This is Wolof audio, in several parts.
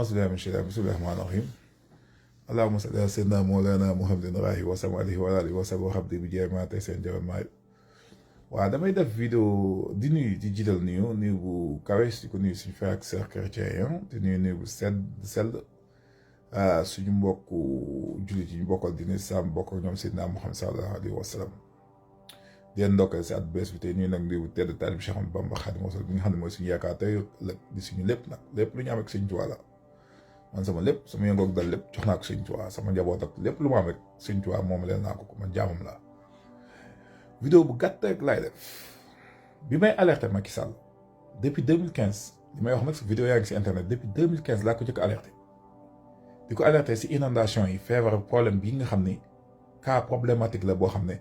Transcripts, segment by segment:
أعوذ بالله من الشيطان بسم الله الرحمن الرحيم اللهم صل على سيدنا مولانا محمد راهي وسلم عليه وعلى آله وصحبه وحبدي بجاي ما تيسين جوال ماي waaw damay def vidéo di nuyu di jiital nuyu bu kawe di ko nuyu suñu frère ak sœur chrétien di nuyu bu sell suñu mbokku jullit yi ñu bokkal dina Islam bokk ak ñoom Seydina Muhammad sallallahu alayhi wa sallam di leen ndokkale si at bees bi tey nuyu nag nuyu bu tedd taalib Cheikh Ahmadou Bamba Xaadimu Rasuul bi nga xam ne mooy suñu yaakaar tey ëllëg di suñu lépp nag lépp lu ñu am ak Sëñ Tuubaa la man sama lépp sama yëngoog dal lépp jox naa ko Sëñ Tuubaa sama njaboot ak lépp lu ma am rek Sëñ Tuubaa moom leen naa ko man jaamam laa vidéo bu gàtt rek laay def bi may alerté Macky Sall depuis 2015 li may wax nag si vidéo yaa ngi si internet depuis 2015 laa ko jëkk alerté di ko alerté si inondation yi feebar problème bii nga xam ni cas problématique la boo xam ne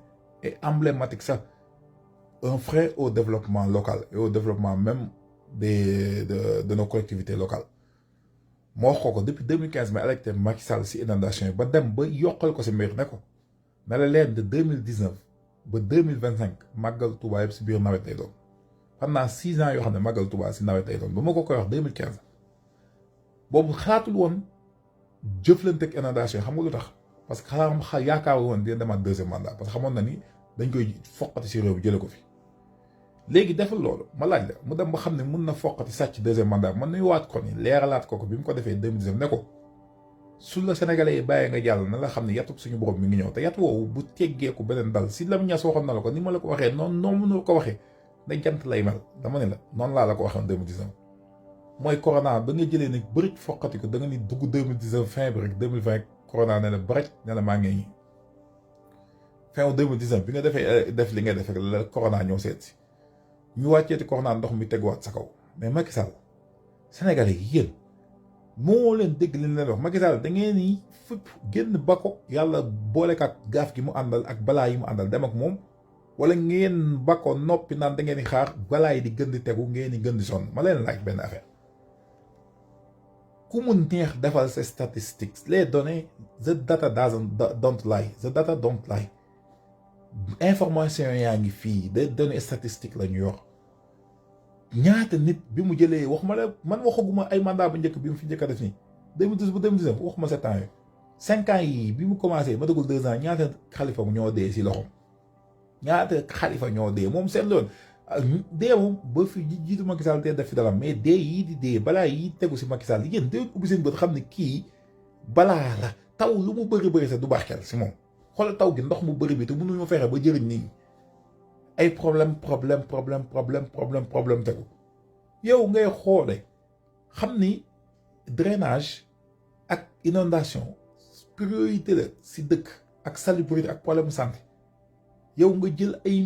et emblématique sax un frein au développement local et au développement même de nos collectivités locales moo wax ko depuis 2015 may alerté Macky Sall si inondation yi ba dem ba yokkal ko si mbir ne ko na la leen de 2019 ba 2025 màggal Touba yëpp si biir nawet lay doon pendant 6 ans yoo xam ne màggal Touba si nawet lay doon ba ma ko koy wax 2015 boobu xalaatul woon jëflante ak inondation xam nga lu tax parce que xanaa yaakaar woon dina demaat deuxième mandat parce que xamoon na ni dañ koy foqati si réew bi jële ko fi léegi defal loolu ma laaj la mu dem ba xam ne mun na foqati sàcc deuxième mandat man nuy waat ko ni leeralaat ko bi mu ko defee 2019 ne ko su la sénégalais yi bàyyee nga jàll na la xam ne yatu suñu borom mi ngi ñëw te yat woowu bu teggeeku beneen dal si Lam Ñas waxoon na la ko ni ma la ko waxee noonu mënul ko waxee ne jant lay mel dama ne la noonu laa la ko waxoon 2019 mooy corona ba nga jëlee nag bëri foqati ko da nga ni dugg 2019 fin bi rek 2020 corona ne la bëri ne la maa ngi ñi fin 2019 bi nga defee def li nga def rek la corona ñëw seet si ñu wàcceeti corona ndox mi teguwaat sa kaw mais Macky Sall sénégalais yi yéen moo leen dégg li leen wax Macky Sall da ngeen ni fépp génn ba ko yàlla boolek ak gaaf gi mu àndal ak balaa yi mu àndal dem ak moom wala ngeen ba ko noppi naan da ngeen di xaar balaa yi di gën di tegu ngeen di gën di sonn ma leen laaj benn affaire ku mu neex defal sa statistiques les données the data don't lie the data don't lie information yaa ngi fii des données statistiques la ñu yor ñaata nit bi mu jëlee wax ma la man waxaguma ay mandat bu njëkk bi mu fi njëkk a def nii 2012 ba 2019 waxuma 7 ans yooyu 5 ans yi bi mu commencé ma dagul 2 ans ñaata xalifa ñoo dee si loxom ñaata xalifa ñoo dee moom seen loon dee moom ba fi jiitu Macky Sall te def fi dara mais dee yii di dee balaa yi tegu si Macky Sall yéen dee ubbi seen bët xam ne kii balaa la taw lu mu bëri sax du barkeel si moom xoolal taw gi ndox mu bëri bi te mënuñu fexe ba jëriñ nit ñi ay problème tegu yow ngay xoole xam ni drainage ak inondation priorité la si dëkk ak salubrité ak problème santé yow nga jël ay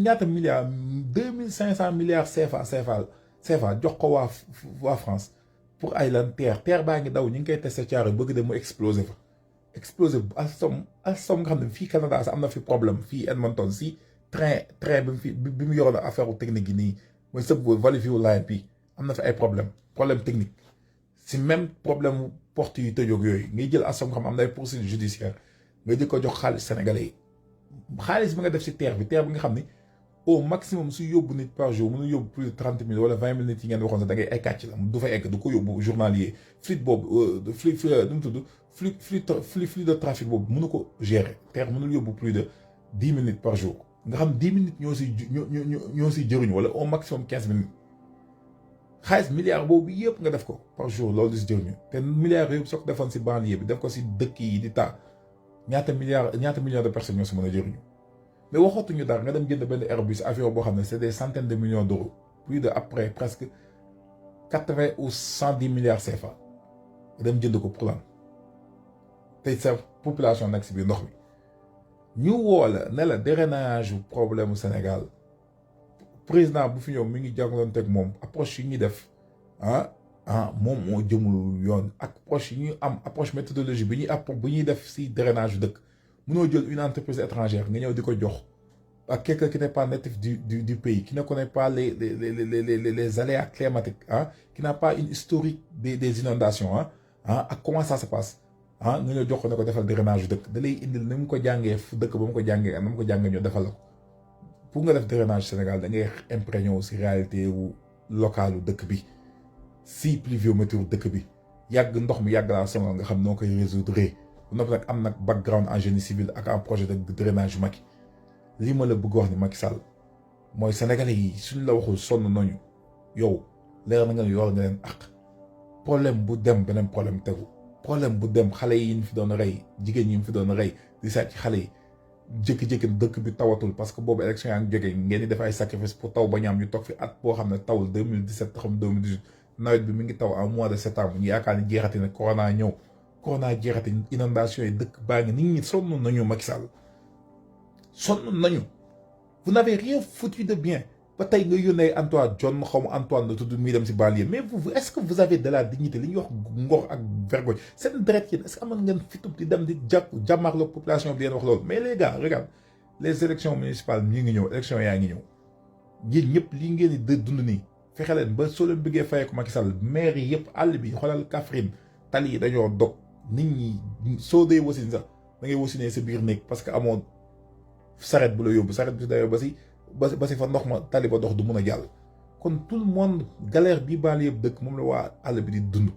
ñaata milliards 2500 milliards CFA jox ko waa France pour ay lan terre baa ngi daw ñu ngi koy testé caaro bëgg de mu explosé fa explosé bu alstom nga xam ne fii Canada sax am na fi problème fii Edmonton si train bi mu yoroon affaire technique yi nii mooy sëb Valleyview line bi am na fi ay problème technique si même problème porte yu tëjoog yooyu ngay jël alstom nga xam am na ay poursuites judiciaires nga jël ko jox xaalis sénégalais yi xaalis bi nga def si terre bi nga xam ni au maximum su yóbbu nit par jour mënu yóbbu plus de 30 000 wala 20 000 nit yi ngeen waxoon sax da ngay ay kàcc la du fa egg du ko yóbbu journalier flux boobu flux nu mu tudd flux de trafic boobu mënu ko gérer terre mënul yóbbu plus de 10 000 nit par jour nga xam 10 000 nit ñoo si jëriñu wala au maximum 15 000 nit xaalis milliards boobu yëpp nga def ko par jour loolu di si jëriñu te milliards yëpp soo ko defoon si banlieue bi def ko si dëkk yi di taa ñaata millions de personnes ñoo si mën a jëriñu mais waxatuñu dara nga dem jënd benn Airbus avion boo xam ne c'est des centaines de millions d'euros plus de après presque 80 ou 110 milliards CFA nga dem jënd ko pour lan tey sa population nag si biir ndox mi ñu woo la ne la drainage problème mu Sénégal président bu fi ñëw mi ngi jàngaloonteeg moom approche yi ñuy def moom moo jëmul yoon approche yi ñuy am approche méthodologie bi ñuy def si drainage dëkk mënoo jël une entreprise étrangère nga ñëw di ko jox ak quelqu'un qui n'est pas natif du pays qui ne connaît pas les aléas climatiques qui n'a pas une historique des inondations ak comment ça se passe nga ñëw jox ko ne ko defal drainage dëkk da lay indil ni mu ko jàngee fu dëkk ba mu ko jàngee na mu ko jàngee ñoo defal la ko pour nga def drainage Sénégal da ngay imprégné si réalité wu localu dëkk bi si pluviométrie dëkk bi yàgg ndox mi yàgg laa sonal nga xam noo koy résoudre bu noppi nag am nag background en génie civil ak un projet de drainage Macky lii ma la bëgg wax ni Macky Sall mooy sénégalais yi suñ la waxul sonn nañu yow leer na nga yor nga leen ak problème bu dem beneen problème tegu problème bu dem xale yi ñu fi doon rey jigéen ñi ñu fi doon rey di sàcc xale yi jékki-jékki dëkk bi tawatul parce que boobu élection yaa ngi jógee ngeen di def ay sacrifice pour taw ba ñaam ñu toog fi at boo xam ne tawul 2017 xam 2018 nawet bi mi ngi taw en mois de septembre ñu yaakaar ni jeexati ne corona ñëw corona jeexati inondation yi dëkk baa ngi nit ñi sonn nañu Macky Sall sonn nañu vous n'avez rien foutu de bien ba tey nga yónnee Antoine John xaw ma Antoine la tudd muy dem si banlieue mais vous est-ce que vous avez de la dignité li ñuy wax ngor ak vergogne seen deret yéen est-ce que amoon ngeen fitub di dem di jàmmaarloog population bi leen wax loolu mais les gars regarde les élections municipales ñi ngi ñëw élections yaa ngi ñëw yéen ñëpp lii ngeen di dund nii fexe leen ba soo leen bëggee fayee ko Macky Sall maire yi yëpp àll bi xoolal Kaffrine tali yi dañoo dog nit ñi soo dee wasin sax da ngay wasinee sa biir néeg parce que amoo saret bu la yóbbu saret bi si dayoo ba si fa ndox ma tali ba dox du mun a jàll kon tout le monde galère bii baal yëpp dëkk moom la waa àll bi di dund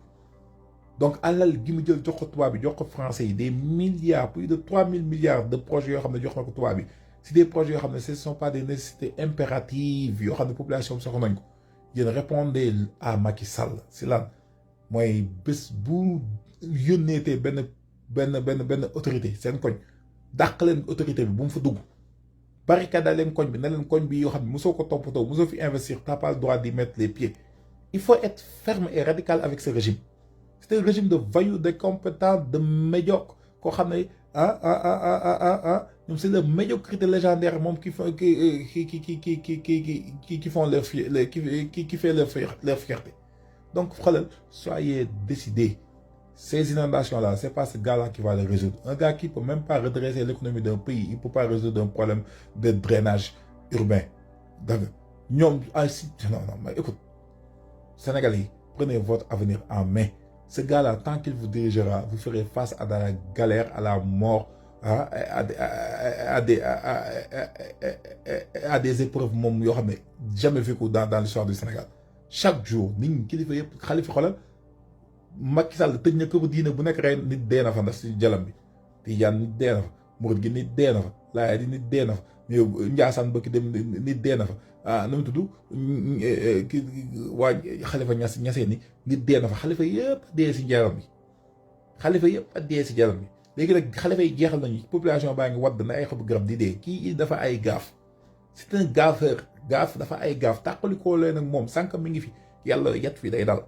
donc alal gi mu jël jox ko tubaab bi jox ko français yi des milliards plus de 3000 milliards de projets yoo xam ne jox na ko tubaab bi si des projets yoo xam ne ce ne sont pas des nécessités impératives yoo xam ne population bi soxla nañ ko yéen répondez à Macky Sall si lan mooy bés bu yónneetee benn autorité seen koñ dàq leen autorité bi bu mu fa dugg barricade leen koñ bi ne leen koñ bi yoo xam ne mosoo ko toppatoo mosoo fi investir t'as pas le droit d'y mettre les pieds il faut être ferme et radical avec ce régime c'est un régime de voyous d'incompétents de médiocres koo xam ne ñoom c'est la médiocrité légendaire moom qui font qui font leur qui fait leur fierté donc xoolal soyez décidés. Ces inondations-là, c'est pas ce gars-là qui va les résoudre. Un gars qui ne peut même pas redresser l'économie d'un pays, il ne peut pas résoudre un problème de drainage urbain. Donc, non, mais écoute, Sénégalais, prenez votre avenir en main. Ce gars-là, tant qu'il vous dirigera, vous ferez face à la galère, à la mort, à des épreuves jamais vécues dans l'histoire du Sénégal. Chaque jour, Macky Sall tëj na këru diine bu nekk rey nit dee na fa ndax si jalam bi Tijaan nit dee na fa Murit gi nit dee na fa Laayeen di nit dee na fa Njaasaan bëkki dem nit dee na fa nu mu tudd waa Xalifa Ñaseen ni nit dee na fa xalifa yëpp dee si jalam bi xalifa yëpp dee si jalam bi léegi nag xalifa yi jeexal nañu population baa ngi wadd na ay xobu garab di dee kii dafa ay gaaf c'est un gaffeur gaaf dafa ay gaaf tàqalikoo leen ak moom sànq mi ngi fi yàlla yat fi day dal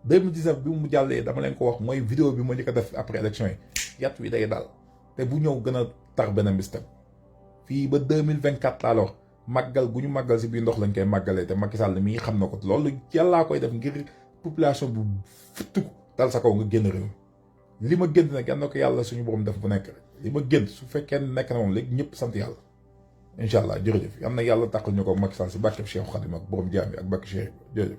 2019 bi mu jàllee dama leen ko wax mooy vidéo bi ma njëkk a def après élection yi yat wi day dal te bu ñëw gën a tar beneen bis tam fii ba 2024 laa la wax màggal gu ñu màggal si biir ndox lañ koy màggalee te Macky Sall mii xam na ko loolu yàllaa koy def ngir population bu futtiku dal sa kaw nga génn réew mi li ma génn nag yal na ko yàlla suñu borom def bu nekk rek li ma génn su fekkee nekk na moom léegi ñëpp sant yàlla incha allah jërëjëf yal na yàlla tàqal ñu ko Macky Sall si barkeb Cheikh Khadim ak borom jaam yi ak barke Cheikh jërëjëf